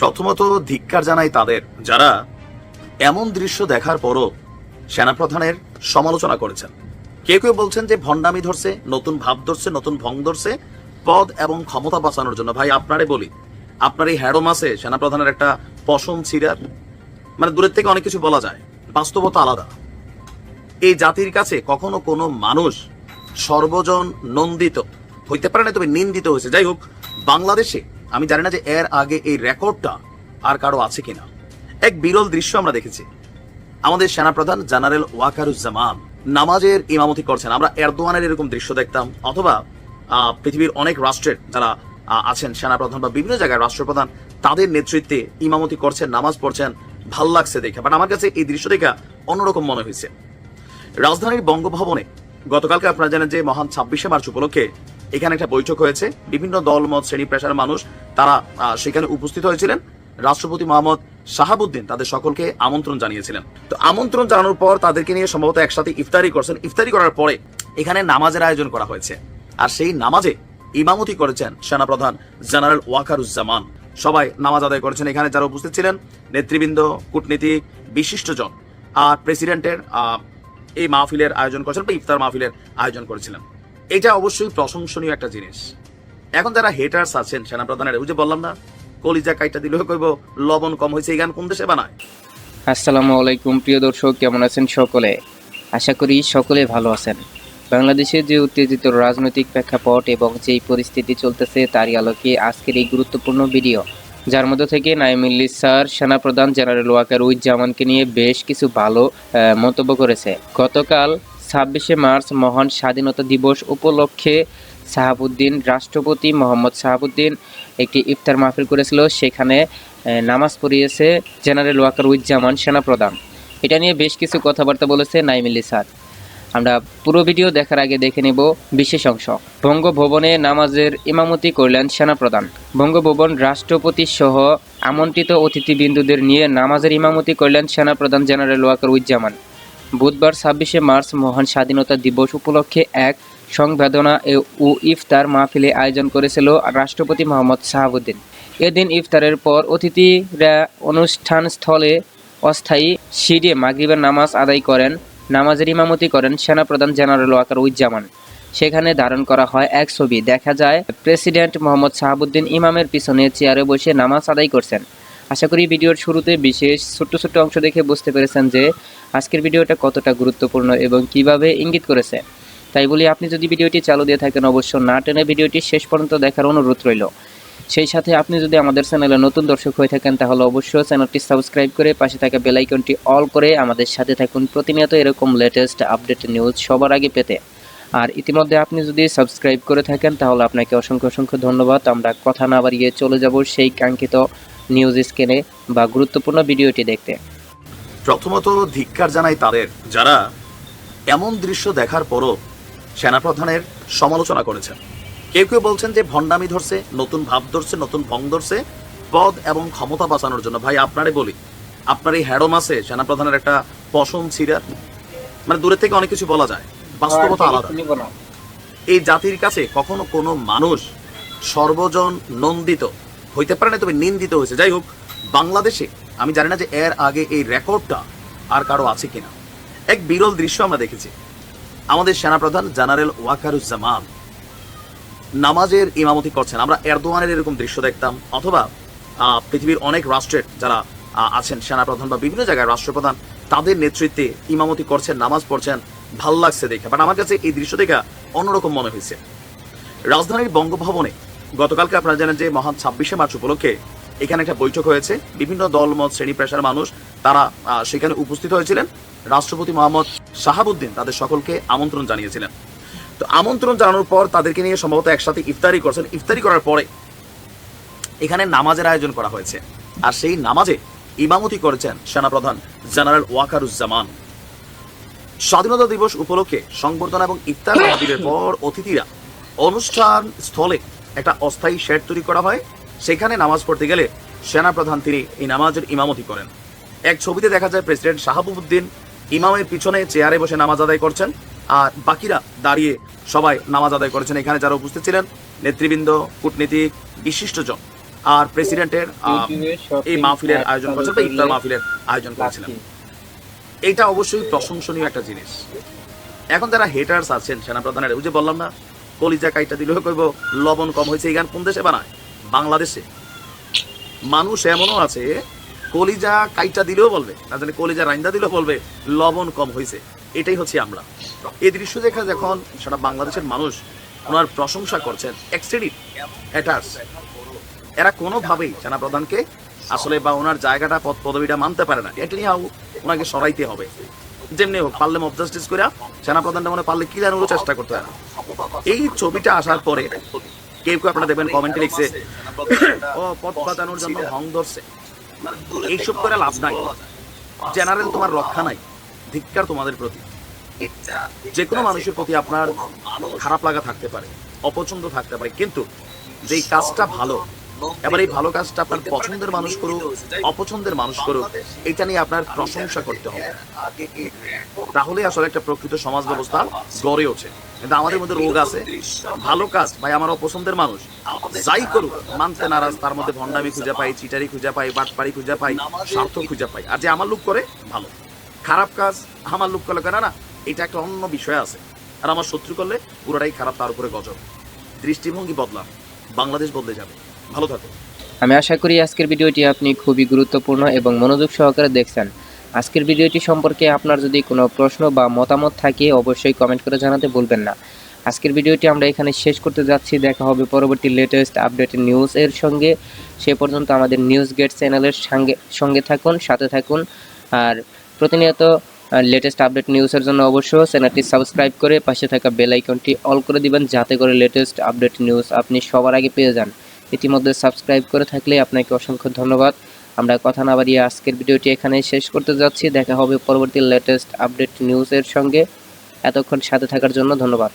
প্রথমত ধিক্কার জানাই তাদের যারা এমন দৃশ্য দেখার পরও সেনাপ্রধানের সমালোচনা করেছেন। কেউ কেউ বলছেন যে ভণ্ডামি ধরছে, নতুন ভাব ধরছে, নতুন ভং ধরছে পদ এবং ক্ষমতা বাঁচানোর জন্য। ভাই আপনারে বলি, আপনার এই হ্যাডম আছে সেনাপ্রধানের একটা পশম ছিঁড়ার, মানে দূরের থেকে অনেক কিছু বলা যায়, বাস্তবতা আলাদা। এই জাতির কাছে কখনো কোনো মানুষ সর্বজন নন্দিত হইতে পারে না, তবে নিন্দিত হয়েছে। যাই হোক, বাংলাদেশে আমি জানি না যে এর আগে এই রেকর্ডটা আর কারো আছে কিনা। এক বিরল দৃশ্য আমরা দেখেছি, আমাদের সেনাপ্রধান জেনারেল ওয়াকারুজ্জামান নামাজের ইমামতি করছেন। আমরা এরদোয়ানের এরকম দৃশ্য দেখতাম, অথবা পৃথিবীর অনেক রাষ্ট্রের যারা আছেন সেনাপ্রধান বা বিভিন্ন জায়গায় রাষ্ট্রপ্রধান, তাদের নেতৃত্বে ইমামতি করছেন, নামাজ পড়ছেন, ভাল লাগছে দেখে। বাট আমার কাছে এই দৃশ্য দেখা অন্যরকম মনে হয়েছে। রাজধানীর বঙ্গভবনে গতকালকে আপনারা জানেন যে মহান 26শে মার্চ উপলক্ষে এখানে একটা বৈঠক হয়েছে। বিভিন্ন দলমত, শ্রেণী পেশার মানুষ তারা সেখানে উপস্থিত হয়েছিলেন। রাষ্ট্রপতি মোহাম্মদ শাহাবুদ্দিন তাদের সকলকে আমন্ত্রণ জানিয়েছিলেন। তো আমন্ত্রণ জানানোর পর তাদেরকে নিয়ে সম্ভবত একসাথে ইফতারি করছেন। ইফতারি করার পরে এখানে নামাজের আয়োজন করা হয়েছে, আর সেই নামাজে ইমামতি করেছেন সেনাপ্রধান জেনারেল ওয়াকারুজ্জামান। সবাই নামাজ আদায় করেছেন। এখানে যারা উপস্থিত ছিলেন নেতৃবৃন্দ, কূটনীতিক, বিশিষ্টজন, আর প্রেসিডেন্টের এই মাহফিলের আয়োজন করেছেন বা ইফতার মাহফিলের আয়োজন করেছিলেন। এটা অবশ্যই প্রশংসনীয় একটা জিনিস। এখন যারা হেটার্স আছেন সেনাপ্রধানের, ওই যে বললাম না, কলিজা কাইটা দিলেও কইব লবণ কম হয়েছে, এই গান কোন দেশে বানায়? আসসালামু আলাইকুম প্রিয় দর্শক, কেমন আছেন সকলে? আশা করি সকলে ভালো আছেন। বাংলাদেশের যে উত্তেজিত রাজনৈতিক প্রেক্ষাপট এবং যেই পরিস্থিতি চলতেছে তারই আলোকে আজকের এই গুরুত্বপূর্ণ ভিডিও, যার মধ্যে থেকে নাঈম ইল্লিস স্যার সেনাপ্রধান জেনারেল ওয়াকারুজ্জামানকে নিয়ে বেশ কিছু ভালো মন্তব্য করেছে। গতকাল 26শে মার্চ মহান স্বাধীনতা দিবস উপলক্ষে রাষ্ট্রপতি মোহাম্মদ শাহাবুদ্দিন একটি ইফতার মাহফিল করেছিল। সেখানে নামাজ পড়িয়েছে জেনারেল ওয়াকারুজ্জামান সেনাপ্রধান। এটা নিয়ে বেশ কিছু কথাবার্তা বলেছে নাঈম ইল্লিস স্যার। আমরা পুরো ভিডিও দেখার আগে দেখে নেব বিশেষ অংশ। বঙ্গভবনে নামাজের ইমামতি করলেন সেনাপ্রধান। বঙ্গভবন রাষ্ট্রপতি সহ আমন্ত্রিত অতিথিবৃন্দদের নিয়ে নামাজের ইমামতি করলেন সেনাপ্রধান জেনারেল ওয়াকারুজ্জামান। বুধবার 26শে মার্চ মহান স্বাধীনতা দিবস উপলক্ষে এক সংবর্ধনা ও ইফতার মাহফিলে আয়োজন করেছিল রাষ্ট্রপতি মোহাম্মদ শাহাবুদ্দিন। এদিন ইফতারের পর অতিথিরা অনুষ্ঠানস্থলে অস্থায়ী সিঁড়ে মাগরিবের নামাজ আদায় করেন। নামাজের ইমামতি করেন সেনাপ্রধান জেনারেল ওয়াকারুজ্জামান। সেখানে ধারণ করা হয় এক ছবি। দেখা যায় প্রেসিডেন্ট মোহাম্মদ শাহাবুদ্দিন ইমামের পিছনে চেয়ারে বসে নামাজ আদায় করছেন। আশা করি ভিডিওর শুরুতে বিশেষ ছোট্ট ছোট্ট অংশ দেখে বুঝতে পেরেছেন যে আজকের ভিডিওটা কতটা গুরুত্বপূর্ণ এবং কিভাবে ইঙ্গিত করেছে। তাই বলি, আপনি যদি ভিডিওটি চালু দিয়ে থাকেন অবশ্য না টেনে ভিডিওটি শেষ পর্যন্ত দেখার অনুরোধ রইল। সেই সাথে আপনি যদি আমাদের চ্যানেলে নতুন দর্শক হয়ে থাকেন তাহলে অবশ্যই চ্যানেলটি সাবস্ক্রাইব করে পাশে থাকা বেল আইকনটি অল করে আমাদের সাথে থাকুন প্রতিনিয়ত এরকম লেটেস্ট আপডেট নিউজ সবার আগে পেতে। আর ইতিমধ্যে আপনি যদি সাবস্ক্রাইব করে থাকেন তাহলে আপনাকে অসংখ্য অসংখ্য ধন্যবাদ। আমরা কথা না বাড়িয়ে চলে যাব সেই কাঙ্ক্ষিত নিউজ স্ক্রিনে বা গুরুত্বপূর্ণ ভিডিওটি দেখতে। প্রথমত ধিক্কার জানাই তাদের যারা এমন দৃশ্য দেখার পরও সেনাপ্রধানের সমালোচনা করেছেন। কেউ কেউ বলছেন যে ভণ্ডামি ধরছে, নতুন ভাব ধরছে, নতুন ভং ধরছে পদ এবং ক্ষমতা বাঁচানোর জন্য। ভাই আপনারে বলি, আপনার এই হ্যাডম আছে সেনাপ্রধানের একটা পশম ছিঁড়ার, মানে দূরের থেকে অনেক কিছু বলা যায়, বাস্তবতা আলাদা। এই জাতির কাছে কখনো কোনো মানুষ সর্বজন নন্দিত হইতে পারে না, তবে নিন্দিত হয়েছে। যাই হোক, বাংলাদেশে আমি জানি না যে এর আগে এই রেকর্ডটা আর কারো আছে কিনা। এক বিরল দৃশ্য আমরা দেখেছি, আমাদের সেনাপ্রধান জেনারেল ওয়াকারুজ্জামান নামাজের ইমামতি করছেন। আমরা এরদোয়ানের এরকম দৃশ্য দেখতাম, অথবা পৃথিবীর অনেক রাষ্ট্রের যারা আছেন সেনাপ্রধান বা বিভিন্ন জায়গায় রাষ্ট্রপ্রধান, তাদের নেতৃত্বে ইমামতি করছেন, নামাজ পড়ছেন, ভাল লাগছে দেখে। বাট আমার কাছে এই দৃশ্য দেখা অন্যরকম মনে হয়েছে। রাজধানীর বঙ্গভবনে গতকালকে আপনারা জানেন যে মহান 26শে মার্চ উপলক্ষে এখানে একটা বৈঠক হয়েছে। বিভিন্ন দলমত, শ্রেণী পেশার মানুষ তারা সেখানে উপস্থিত হয়েছিলেন। রাষ্ট্রপতি মোহাম্মদ শাহাবুদ্দিন তাদের সকলকে আমন্ত্রণ জানিয়েছিলেন। তো আমন্ত্রণ জানানোর পর তাদেরকে নিয়ে সম্ভবত একসাথে ইফতারি করছেন। ইফতারি করার পরে এখানে নামাজের আয়োজন করা হয়েছে, আর সেই নামাজে ইমামতি করেছেন সেনাপ্রধান জেনারেল ওয়াকারুজ্জামান। স্বাধীনতা দিবস উপলক্ষে সংবর্ধনা এবং ইফতার মাহফিলের পর অতিথিরা অনুষ্ঠান স্থলে একটা অস্থায়ী শেড তৈরি করা হয়। সেখানে নামাজ পড়তে গেলে সেনাপ্রধান তিনি এই নামাজের ইমামতি করেন। এক ছবিতে দেখা যায় প্রেসিডেন্ট শাহাবুদ্দিন ইমামের পিছনে চেয়ারে বসে নামাজ আদায় করছেন, আর বাকিরা দাঁড়িয়ে সবাই নামাজ আদায় করেছেন। এখানে যারা উপস্থিত ছিলেন নেতৃবৃন্দ, কূটনীতিক, বিশিষ্টজন, আর প্রেসিডেন্টের এই মাহফিলের আয়োজন করেছেন বা ইফতার মাহফিলের আয়োজন করেছিলেন। এটা অবশ্যই প্রশংসনীয় একটা জিনিস। এখন যারা হেটার্স আছেন সেনাপ্রধানের, ওই যে বললাম না, কলিজা কাইটা দিলেও কইব লবণ কম হয়েছে। এই গান কোন দেশে বানায়? বাংলাদেশে। মানুষ এমনও আছে কলিজা কাইটা দিলেও বলবে, না জানি কলিজা রাইন্দা দিলেও বলবে লবণ কম হয়েছে। এটাই হচ্ছে আমরা। এই দৃশ্য দেখা যখন সেটা বাংলাদেশের মানুষ ওনার প্রশংসা করছেন, এক্সট্রিট হেটার্স, এরা কোনোভাবেই সেনাপ্রধানকে আসলে বা ওনার জায়গাটা পদ পদবিটা মানতে পারে না। এটা নিয়ে ওনাকে সরাইতে হবে। যেমনি হোক পারলে মব জাস্টিস করে সেনাপ্রধানটা মনে পারলে কি জানারও চেষ্টা করতে হয়। এই ছবিটা আসার পরে কেউ কেউ আপনারা দেখবেন কমেন্টে লিখছে ও পদ বাঁচানোর জন্য ভং ধরছে। এইসব করে লাভ নাই। জেনারেল তোমার রক্ষা নাই। ধিক্কার তোমাদের প্রতি। যে কোনো মানুষের প্রতি আপনার খারাপ লাগা থাকতে পারে, অপছন্দ থাকতে পারে, কিন্তু যেই কাজটা ভালো, এবার এই ভালো কাজটা আপনার পছন্দের মানুষ করুক, অপছন্দের মানুষ করুক, এটা নিয়ে আপনার প্রশংসা করতে হবে। তাহলে আসলে একটা প্রকৃত সমাজ ব্যবস্থা গড়ে ওঠে। কিন্তু আমাদের মধ্যে রোগ আছে, ভালো কাজ ভাই আমার অপছন্দের মানুষ যাই করুক মানতে নারাজ, তার মধ্যে ভণ্ডামি খুঁজে পাই, চিটারি খুঁজে পাই, বাটপাড়ি খুঁজে পাই, স্বার্থ খুঁজে পাই। আর যে আমার লোক করে ভালো, খারাপ কাজ আমার লোক করলে না, এটা একটা অন্য বিষয় আছে। আর আমার শত্রু করলে পুরোটাই খারাপ, তার উপরে গজব। দৃষ্টিভঙ্গি বদলান, বাংলাদেশ বদলে যাবে। ভালো থাকুন। আমি আশা করি আজকের ভিডিওটি আপনি খুবই গুরুত্বপূর্ণ এবং মনোযোগ সহকারে দেখছেন। আজকের ভিডিওটি সম্পর্কে আপনার যদি কোনো প্রশ্ন বা মতামত থাকে অবশ্যই কমেন্ট করে জানাতে ভুলবেন না। আজকের ভিডিওটি আমরা এখানে শেষ করতে যাচ্ছি। দেখা হবে পরবর্তী লেটেস্ট আপডেটেড নিউজ এর সঙ্গে। সে পর্যন্ত আমাদের নিউজ গেট চ্যানেলের সঙ্গে থাকুন, সাথে থাকুন। আর প্রতিনিয়ত লেটেস্ট আপডেট নিউজের জন্য অবশ্যই চ্যানেলটি সাবস্ক্রাইব করে পাশে থাকা বেল আইকনটি অল করে দিবেন, যাতে করে লেটেস্ট আপডেট নিউজ আপনি সবার আগে পেয়ে যান। ইতিমধ্যে সাবস্ক্রাইব করে থাকলে আপনাকে অসংখ্য ধন্যবাদ। আমরা কথা না বাড়িয়ে আজকের ভিডিওটি এখানে শেষ করতে যাচ্ছি। দেখা হবে পরবর্তী লেটেস্ট আপডেট নিউজের সঙ্গে। এতক্ষণ সাথে থাকার জন্য ধন্যবাদ।